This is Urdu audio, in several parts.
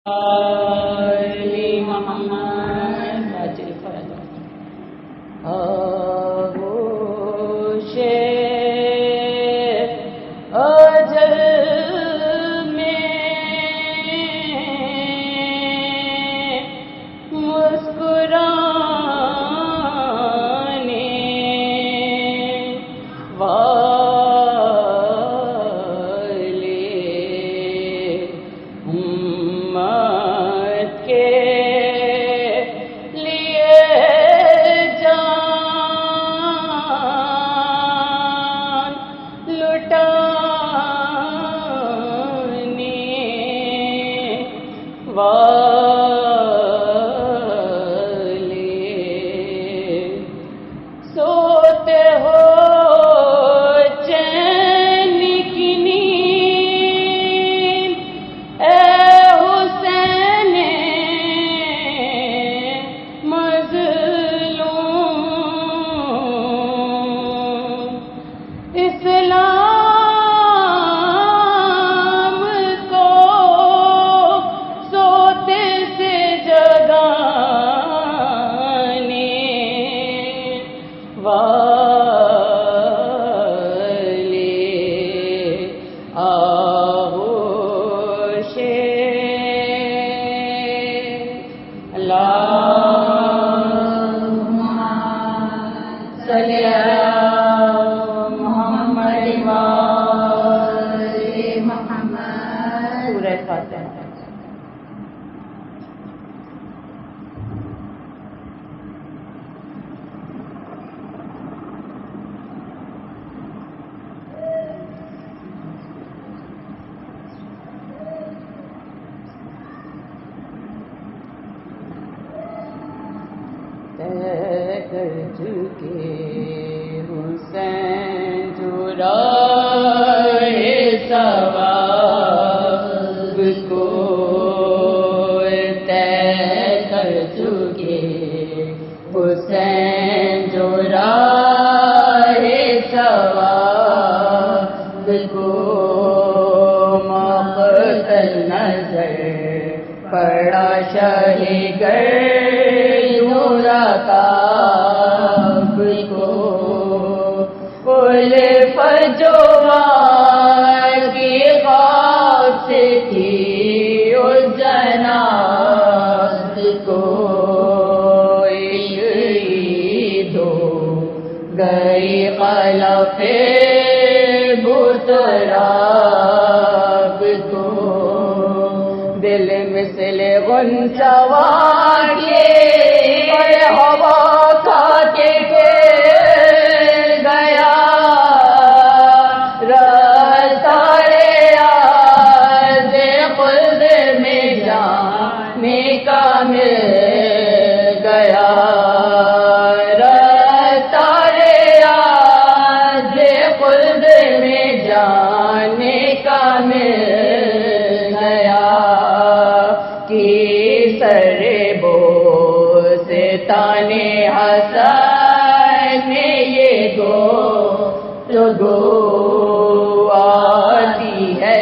آل محمد باجل فردا آغوش اجل میں مسکرانے سوتے ہو چین کی نیند اے حسین مظلوم اسلام کو سوتے سے جگانے والے آغوش اللہم صلی علی محمد وآل محمد سورہ فاتحہ کر چکے حسین جو راہ ثواب کو طے کر چکے حسین جو راہ ثواب کو مقتل نظر پڑا شاہی گر رکاب کو بولے فجوار کی خواب سے تھی اس جناب کو عید ہو گئی خلف بطراب کو دل مثل غنچہ کے ہوا کھا کے گیا رسالے آز خلد میں جانے کا مل گیا رسالے آز خلد میں جانے کا مل گیا کی سر تانے حسن یہ گو آتی ہے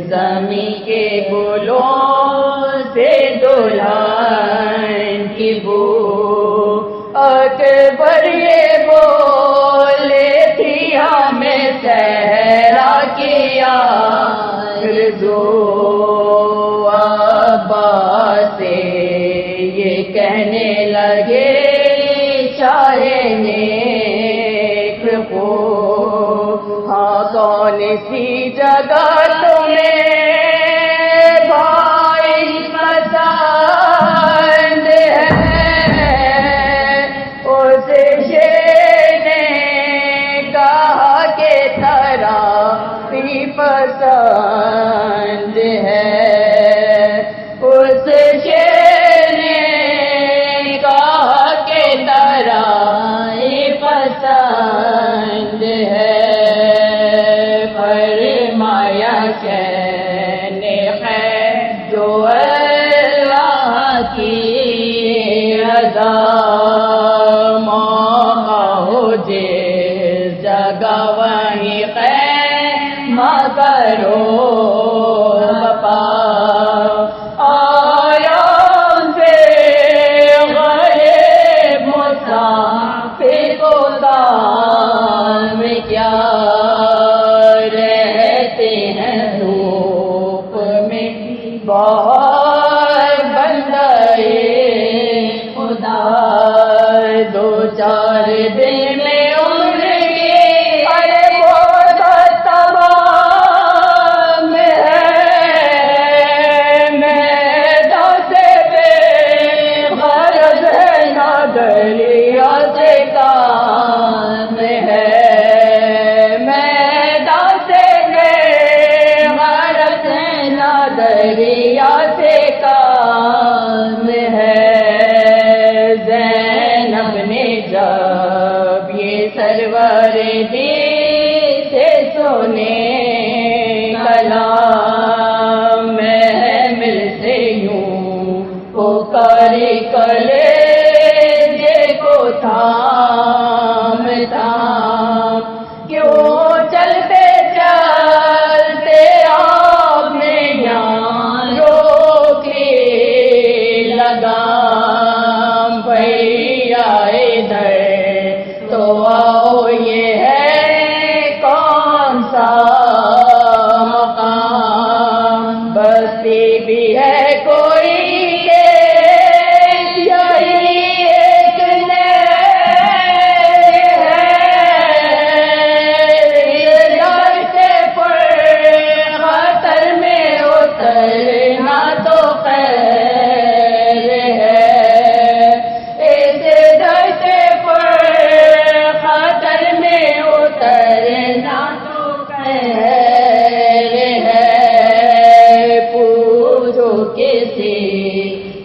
زمین کے گلوں سے دلہن کی بو اکبر یہ بولے تھی ہمیں صحرا کیا آرزو عباس سے یہ کہنے لگے شاہ نیک کو ہاں کون سی جگہ تمہیں بھائی پسند ہے اس شیر نے کہا کہ ترا بھی پسند ہے اس شیر پسند ہے فرمایا شین ہے جو اللہ کی رضا موقع ہو جس جگہ وہیں خیمہ کرو بپا بہت بندے خدا، دو چار دن میں عمر کی ارے بہت تمام ہے، میدان سے بے غرض ہے نہ دریا سے کام ہے، میدان سے بے غرض ہے نہ دریا سے کام ہے۔ زینب نے جب یہ سرور دی سے سونے کلام، محمل سے یوں پکار کلیجے کو تھام تھام، کیوں چلتے چلتے آپ نے یہاں روک لی لگام، بھیا ادھر تو آؤ یہ ہے کون سا مقام، بستی بھی ہے کوئی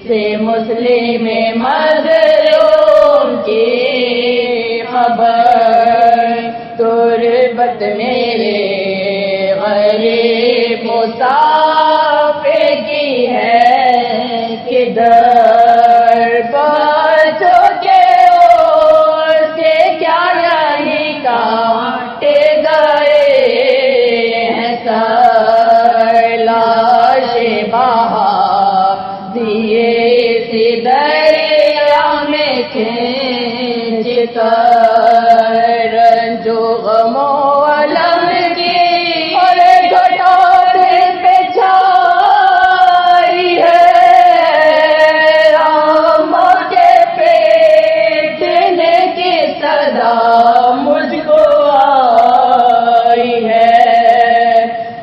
سے مسلم مظلوم کی خبر، تربت میرے غریب مسافر کی ہے کدھر، بچوں کے اور سے کیا یہی کاٹے گئے ہیں سر، لاشیں بہا دیے سی دریا میں کھینچ کر، رنج و غم و الم کی اور گھٹا دل پہ چھائی ہے، اماں کے پیٹنے کی صدا مجھ کو آئی ہے،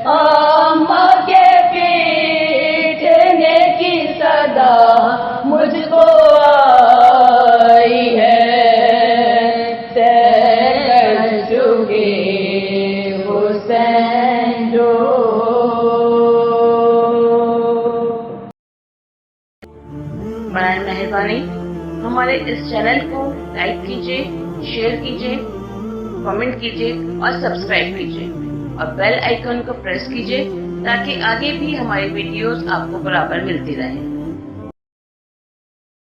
اماں کے پیٹنے کی صدا مجھ کو آئی ہے، تیرے چگے حسین جو۔ برائے مہربانی ہمارے اس چینل کو لائک کیجیے، شیئر کیجیے، کامنٹ کیجیے اور سبسکرائب کیجیے اور بیل آئیکن کو پریس کیجیے تاکہ آگے بھی ہماری ویڈیوز آپ کو برابر ملتی رہیں۔